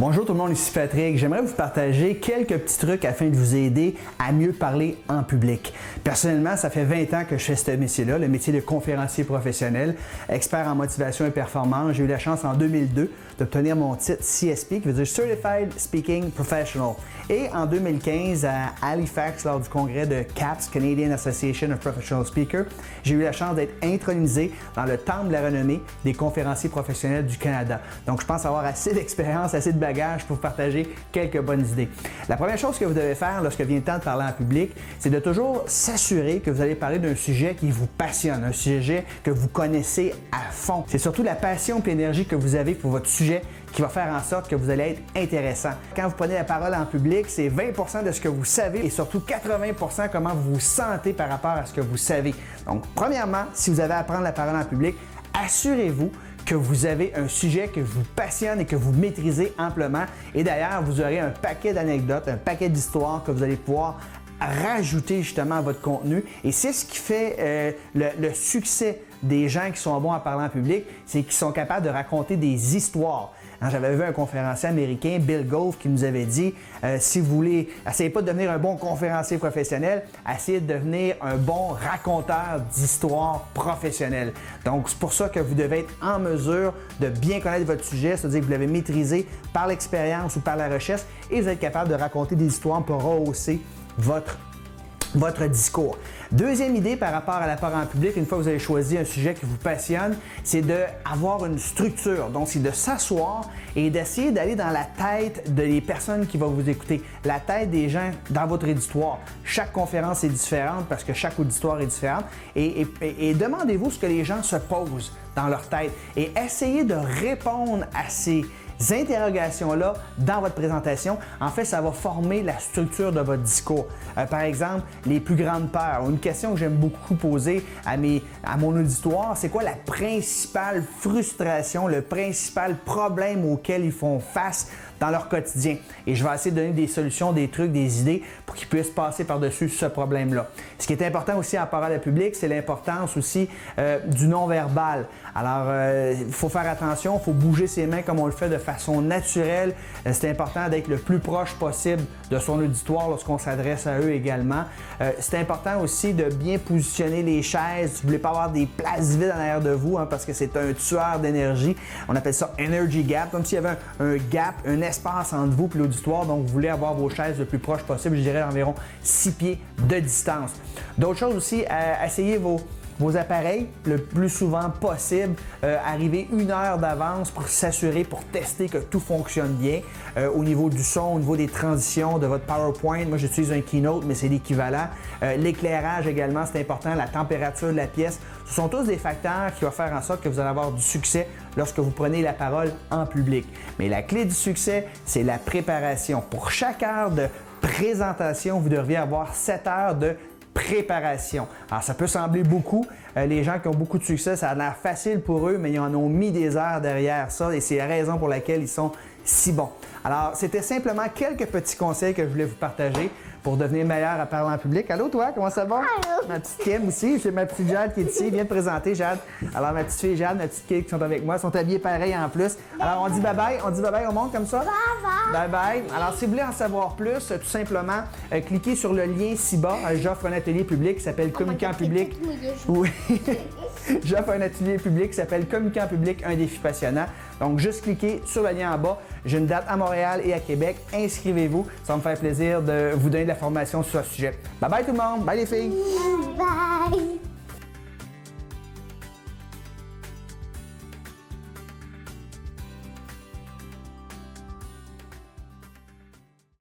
Bonjour tout le monde, ici Patrick. J'aimerais vous partager quelques petits trucs afin de vous aider à mieux parler en public. Personnellement, ça fait 20 ans que je fais ce métier-là, le métier de conférencier professionnel, expert en motivation et performance. J'ai eu la chance en 2002 d'obtenir mon titre CSP, qui veut dire Certified Speaking Professional. Et en 2015, à Halifax, lors du congrès de CAPS, Canadian Association of Professional Speakers, j'ai eu la chance d'être intronisé dans le temple de la renommée des conférenciers professionnels du Canada. Donc, je pense avoir assez d'expérience, assez de bagages pour vous partager quelques bonnes idées. La première chose que vous devez faire lorsque vient le temps de parler en public, c'est de toujours s'assurer que vous allez parler d'un sujet qui vous passionne, un sujet que vous connaissez à fond. C'est surtout la passion et l'énergie que vous avez pour votre sujet qui va faire en sorte que vous allez être intéressant. Quand vous prenez la parole en public, c'est 20% de ce que vous savez et surtout 80% comment vous vous sentez par rapport à ce que vous savez. Donc, premièrement, si vous avez à prendre la parole en public, assurez-vous que vous avez un sujet que vous passionne et que vous maîtrisez amplement. Et d'ailleurs, vous aurez un paquet d'anecdotes, un paquet d'histoires que vous allez pouvoir rajouter justement à votre contenu. Et c'est ce qui fait le succès des gens qui sont bons à parler en public, c'est qu'ils sont capables de raconter des histoires. J'avais vu un conférencier américain, Bill Goff, qui nous avait dit si vous voulez, essayez pas de devenir un bon conférencier professionnel, essayez de devenir un bon raconteur d'histoires professionnelles. Donc, c'est pour ça que vous devez être en mesure de bien connaître votre sujet, c'est-à-dire que vous l'avez maîtrisé par l'expérience ou par la recherche et vous êtes capable de raconter des histoires pour rehausser votre discours. Deuxième idée par rapport à la parole en public, une fois que vous avez choisi un sujet qui vous passionne, c'est d'avoir une structure. Donc, c'est de s'asseoir et d'essayer d'aller dans la tête des personnes qui vont vous écouter, la tête des gens dans votre auditoire. Chaque conférence est différente parce que chaque auditoire est différente et demandez-vous ce que les gens se posent dans leur tête et essayez de répondre à ces interrogations-là dans votre présentation. En fait, ça va former la structure de votre discours. Par exemple, les plus grandes peurs. Une question que j'aime beaucoup poser à mon auditoire, c'est quoi la principale frustration, le principal problème auquel ils font face dans leur quotidien? Et je vais essayer de donner des solutions, des trucs, des idées pour qu'ils puissent passer par-dessus ce problème-là. Ce qui est important aussi en parole public, c'est l'importance aussi du non-verbal. Alors, il faut faire attention, il faut bouger ses mains comme on le fait de façon naturelle. C'est important d'être le plus proche possible de son auditoire lorsqu'on s'adresse à eux également. C'est important aussi de bien positionner les chaises. Vous ne voulez pas avoir des places vides en arrière de vous parce que c'est un tueur d'énergie. On appelle ça energy gap, comme s'il y avait un gap, un espace entre vous et l'auditoire. Donc, vous voulez avoir vos chaises le plus proche possible, je dirais environ 6 pieds de distance. D'autres choses aussi, essayez vos appareils le plus souvent possible, arriver 1 heure d'avance pour s'assurer, pour tester que tout fonctionne bien au niveau du son, au niveau des transitions de votre PowerPoint. Moi, j'utilise un Keynote, mais c'est l'équivalent. L'éclairage également, c'est important, la température de la pièce. Ce sont tous des facteurs qui vont faire en sorte que vous allez avoir du succès lorsque vous prenez la parole en public. Mais la clé du succès, c'est la préparation. Pour chaque heure de présentation, vous devriez avoir 7 heures de préparation. Alors, ça peut sembler beaucoup. Les gens qui ont beaucoup de succès, ça a l'air facile pour eux, mais ils en ont mis des heures derrière ça et c'est la raison pour laquelle ils sont si bons. Alors, c'était simplement quelques petits conseils que je voulais vous partager pour devenir meilleur à parler en public. Allô, toi, comment ça va? Allô. Ma petite Kim aussi, j'ai ma petite Jade qui est ici. Viens te présenter, Jade. Alors, ma petite fille Jade, ma petite Kim qui sont avec moi, sont habillés pareil en plus. Alors, on dit bye-bye, au monde comme ça? Bye-bye. Alors, si vous voulez en savoir plus, tout simplement, cliquez sur le lien ci-bas. J'offre un atelier public qui s'appelle Communiquer en public. Oui. J'offre un atelier public qui s'appelle Communiquer en public, un défi passionnant. Donc, juste cliquez sur le lien en bas. J'ai une date à Montréal et à Québec. Inscrivez-vous. Ça va me faire plaisir de vous donner de la formation sur ce sujet. Bye bye tout le monde. Bye les filles. Bye.